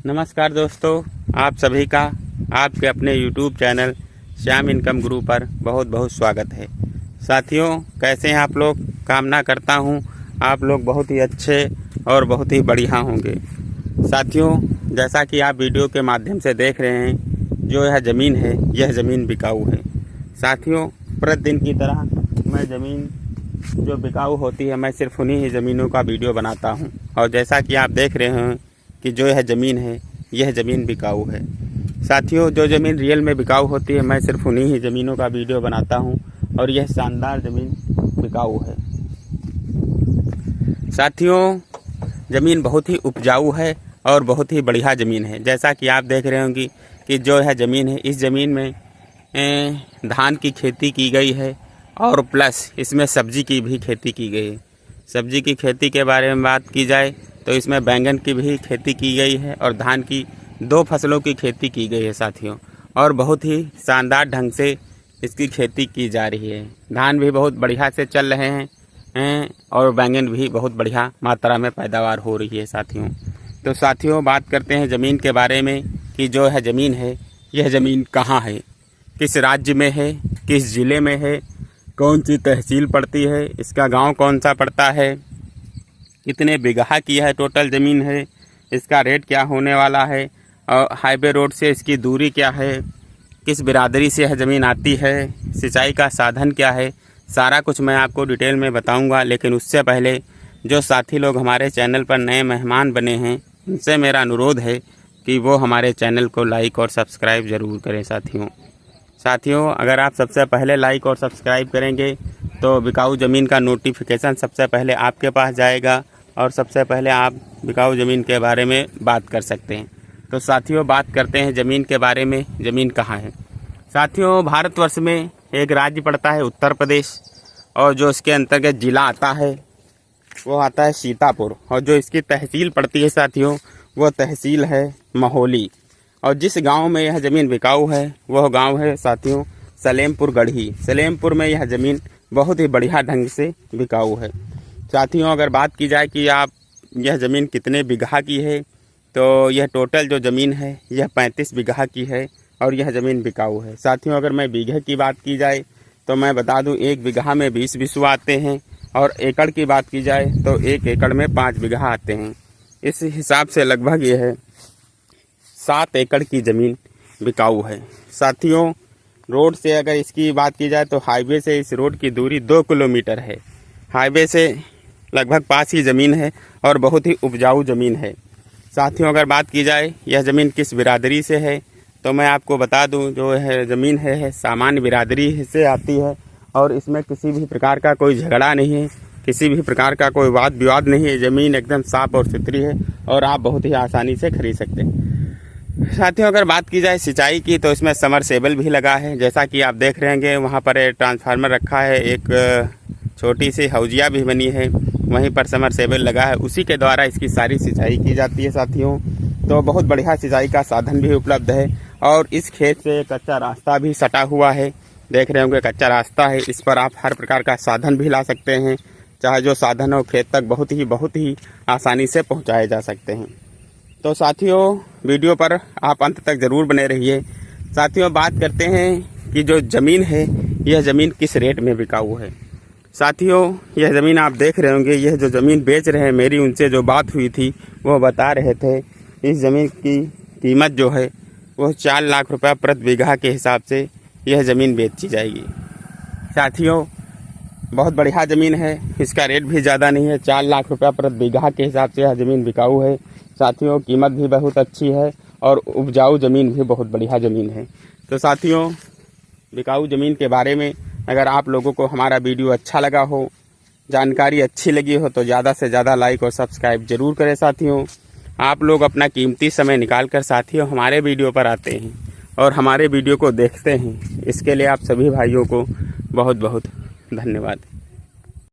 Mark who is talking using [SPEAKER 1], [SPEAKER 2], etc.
[SPEAKER 1] नमस्कार दोस्तों, आप सभी का आपके अपने YouTube चैनल श्याम इनकम गुरु पर बहुत बहुत स्वागत है। साथियों, कैसे हैं आप लोग? कामना करता हूं आप लोग बहुत ही अच्छे और बहुत ही बढ़िया होंगे। साथियों, जैसा कि आप वीडियो के माध्यम से देख रहे हैं, जो यह ज़मीन है यह ज़मीन बिकाऊ है। साथियों, प्रतिदिन की तरह मैं ज़मीन जो बिकाऊ होती है, मैं सिर्फ उन्हीं ही ज़मीनों का वीडियो बनाता हूं। और जैसा कि आप देख रहे हैं कि जो यह ज़मीन है यह ज़मीन बिकाऊ है। साथियों, जो ज़मीन रियल में बिकाऊ होती है, मैं सिर्फ उन्हीं ही ज़मीनों का वीडियो बनाता हूं और यह शानदार ज़मीन बिकाऊ है। साथियों, ज़मीन बहुत ही उपजाऊ है और बहुत ही बढ़िया ज़मीन है। जैसा कि आप देख रहे होंगे कि जो यह ज़मीन है, इस ज़मीन में धान की खेती की गई है और प्लस इसमें सब्जी की भी खेती की गई है। सब्जी की खेती के बारे में बात की जाए तो इसमें बैंगन की भी खेती की गई है और धान की 2 फसलों की खेती की गई है साथियों। और बहुत ही शानदार ढंग से इसकी खेती की जा रही है। धान भी बहुत बढ़िया से चल रहे हैं और बैंगन भी बहुत बढ़िया मात्रा में पैदावार हो रही है साथियों। तो साथियों, बात करते हैं ज़मीन के बारे में कि जो है ज़मीन है यह ज़मीन कहाँ है, किस राज्य में है, किस ज़िले में है, कौन सी तहसील पड़ती है, इसका गांव कौन सा पड़ता है, कितने बीघा की है टोटल ज़मीन है, इसका रेट क्या होने वाला है और हाईवे रोड से इसकी दूरी क्या है, किस बिरादरी से यह ज़मीन आती है, सिंचाई का साधन क्या है, सारा कुछ मैं आपको डिटेल में बताऊंगा। लेकिन उससे पहले जो साथी लोग हमारे चैनल पर नए मेहमान बने हैं, उनसे मेरा अनुरोध है कि वो हमारे चैनल को लाइक और सब्सक्राइब ज़रूर करें। साथियों, अगर आप सबसे पहले लाइक और सब्सक्राइब करेंगे तो बिकाऊ ज़मीन का नोटिफिकेशन सबसे पहले आपके पास जाएगा और सबसे पहले आप बिकाऊ ज़मीन के बारे में बात कर सकते हैं। तो साथियों, बात करते हैं ज़मीन के बारे में। ज़मीन कहाँ है? साथियों, भारतवर्ष में एक राज्य पड़ता है उत्तर प्रदेश, और जो इसके अंतर्गत ज़िला आता है वो आता है सीतापुर, और जो इसकी तहसील पड़ती है साथियों वो तहसील है महोली। और जिस गांव में यह ज़मीन बिकाऊ है वह गांव है साथियों सलेमपुर गढ़ी। सलेमपुर में यह ज़मीन बहुत ही बढ़िया ढंग से बिकाऊ है। साथियों, अगर बात की जाए कि आप यह ज़मीन कितने बीघा की है, तो यह टोटल जो ज़मीन है यह 35 बीघा की है और यह ज़मीन बिकाऊ है। साथियों, अगर मैं बीघे की बात की जाए तो मैं बता दूं 1 बीघा में 20 बिस्वा आते हैं, और एकड़ की बात की जाए तो 1 एकड़ में 5 बीघा आते हैं। इस हिसाब से लगभग यह है 7 एकड़ की ज़मीन बिकाऊ है। साथियों, रोड से अगर इसकी बात की जाए तो हाईवे से इस रोड की दूरी 2 किलोमीटर है। हाईवे से लगभग पास ही ज़मीन है और बहुत ही उपजाऊ ज़मीन है। साथियों, अगर बात की जाए यह ज़मीन किस बिरादरी से है, तो मैं आपको बता दूं जो है ज़मीन है सामान्य बिरादरी से आती है और इसमें किसी भी प्रकार का कोई झगड़ा नहीं है, किसी भी प्रकार का कोई वाद विवाद नहीं है। ज़मीन एकदम साफ और सुथरी है और आप बहुत ही आसानी से खरीद सकते हैं। साथियों, अगर बात की जाए सिंचाई की तो इसमें समरसेबल भी लगा है। जैसा कि आप देख रहे हैं वहाँ पर ट्रांसफार्मर रखा है, एक छोटी सी हौजिया भी बनी है, वहीं पर समरसेबल लगा है, उसी के द्वारा इसकी सारी सिंचाई की जाती है। साथियों, तो बहुत बढ़िया सिंचाई का साधन भी उपलब्ध है। और इस खेत से कच्चा रास्ता भी सटा हुआ है, देख रहे होंगे कच्चा रास्ता है। इस पर आप हर प्रकार का साधन भी ला सकते हैं, चाहे जो साधन हो खेत तक बहुत ही आसानी से पहुँचाए जा सकते हैं। तो साथियों, वीडियो पर आप अंत तक ज़रूर बने रहिए। साथियों, बात करते हैं कि जो ज़मीन है यह ज़मीन किस रेट में बिकाऊ है। साथियों, यह ज़मीन आप देख रहे होंगे, यह जो ज़मीन बेच रहे हैं, मेरी उनसे जो बात हुई थी वो बता रहे थे इस ज़मीन की कीमत जो है वो 4 लाख रुपये प्रति बीघा के हिसाब से यह ज़मीन बेची जाएगी। साथियों, बहुत बढ़िया ज़मीन है, इसका रेट भी ज़्यादा नहीं है। 4 लाख रुपये प्रति बीघा के हिसाब से यह ज़मीन बिकाऊ है। साथियों, कीमत भी बहुत अच्छी है और उपजाऊ ज़मीन भी बहुत बढ़िया ज़मीन है। तो साथियों, बिकाऊ ज़मीन के बारे में अगर आप लोगों को हमारा वीडियो अच्छा लगा हो, जानकारी अच्छी लगी हो, तो ज़्यादा से ज़्यादा लाइक और सब्सक्राइब ज़रूर करें। साथियों, आप लोग अपना कीमती समय निकाल कर साथियों हमारे वीडियो पर आते हैं और हमारे वीडियो को देखते हैं, इसके लिए आप सभी भाइयों को बहुत बहुत धन्यवाद।